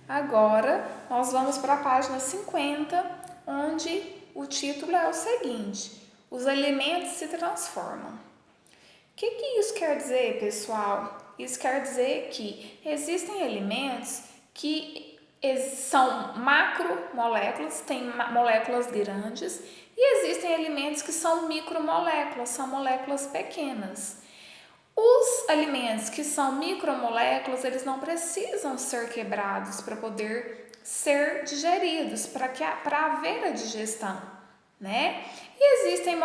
Agora, nós vamos para a página 50, onde o título é o seguinte: os alimentos se transformam. O que isso quer dizer, pessoal? Isso quer dizer que existem alimentos que são macromoléculas, têm moléculas grandes, e existem alimentos que são micromoléculas, são moléculas pequenas. Os alimentos que são micromoléculas, eles não precisam ser quebrados para poder ser digeridos, para haver a digestão, né? E existem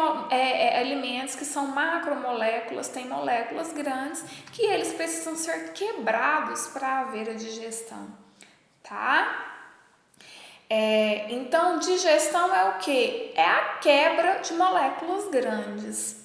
alimentos que são macromoléculas, têm moléculas grandes, que eles precisam ser quebrados para haver a digestão, tá? Então, digestão é o quê? É a quebra de moléculas grandes.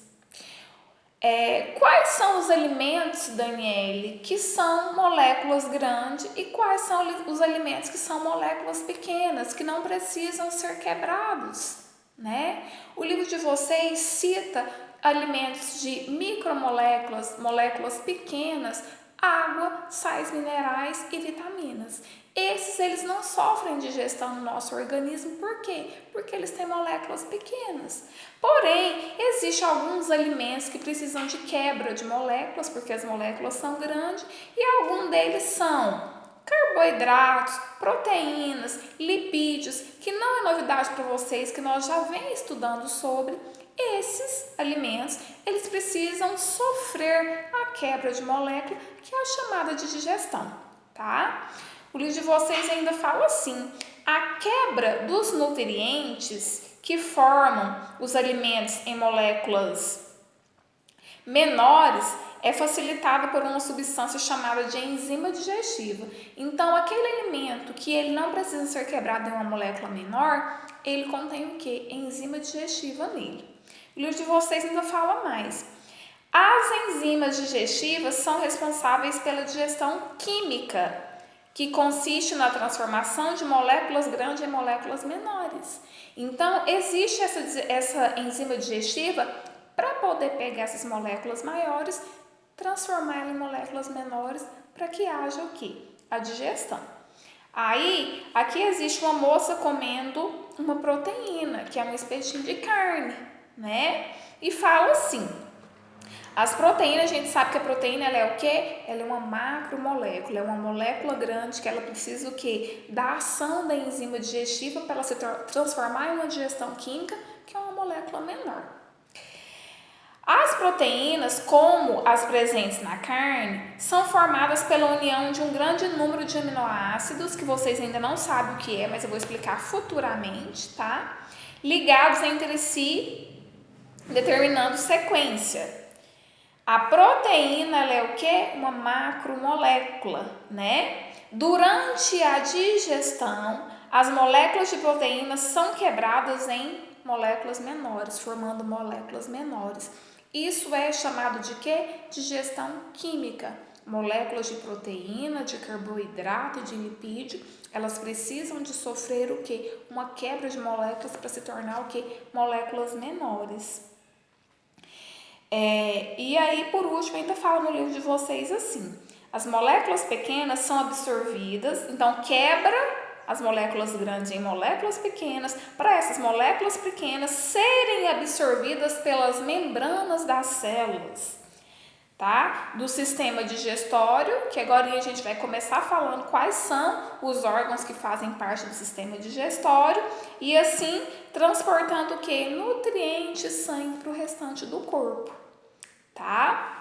Quais são os alimentos, Daniele, que são moléculas grandes e quais são os alimentos que são moléculas pequenas, que não precisam ser quebrados, né? O livro de vocês cita alimentos de micromoléculas, moléculas pequenas, água, sais minerais e vitaminas. Esses, eles não sofrem digestão no nosso organismo, por quê? Porque eles têm moléculas pequenas. Porém, existem alguns alimentos que precisam de quebra de moléculas, porque as moléculas são grandes, e alguns deles são carboidratos, proteínas, lipídios, que não é novidade para vocês, que nós já vem estudando sobre. Esses alimentos, eles precisam sofrer a quebra de molécula, que é a chamada de digestão, tá? O livro de vocês ainda fala assim: a quebra dos nutrientes que formam os alimentos em moléculas menores é facilitada por uma substância chamada de enzima digestiva. Então, aquele alimento que ele não precisa ser quebrado em uma molécula menor, ele contém o quê? Enzima digestiva nele. O livro de vocês ainda fala mais. As enzimas digestivas são responsáveis pela digestão química, que consiste na transformação de moléculas grandes em moléculas menores. Então, existe essa enzima digestiva para poder pegar essas moléculas maiores, transformá-las em moléculas menores, para que haja o quê? A digestão. Aí, aqui existe uma moça comendo uma proteína, que é um espetinho de carne, né? E fala assim: as proteínas, a gente sabe que a proteína ela é o quê? Ela é uma macromolécula, é uma molécula grande que ela precisa o quê? Da ação da enzima digestiva para ela se transformar em uma digestão química, que é uma molécula menor. As proteínas, como as presentes na carne, são formadas pela união de um grande número de aminoácidos, que vocês ainda não sabem o que é, mas eu vou explicar futuramente, tá? Ligados entre si, determinando sequência. A proteína ela é o quê? Uma macromolécula, né? Durante a digestão, as moléculas de proteína são quebradas em moléculas menores, formando moléculas menores. Isso é chamado de quê? Digestão química. Moléculas de proteína, de carboidrato, de lipídio, elas precisam de sofrer o quê? Uma quebra de moléculas para se tornar o quê? Moléculas menores. E aí, por último, ainda fala no livro de vocês assim: as moléculas pequenas são absorvidas, então quebra as moléculas grandes em moléculas pequenas, para essas moléculas pequenas serem absorvidas pelas membranas das células, tá? Do sistema digestório, que agora a gente vai começar falando quais são os órgãos que fazem parte do sistema digestório, e assim transportando o que? Nutrientes, sangue para o restante do corpo, tá?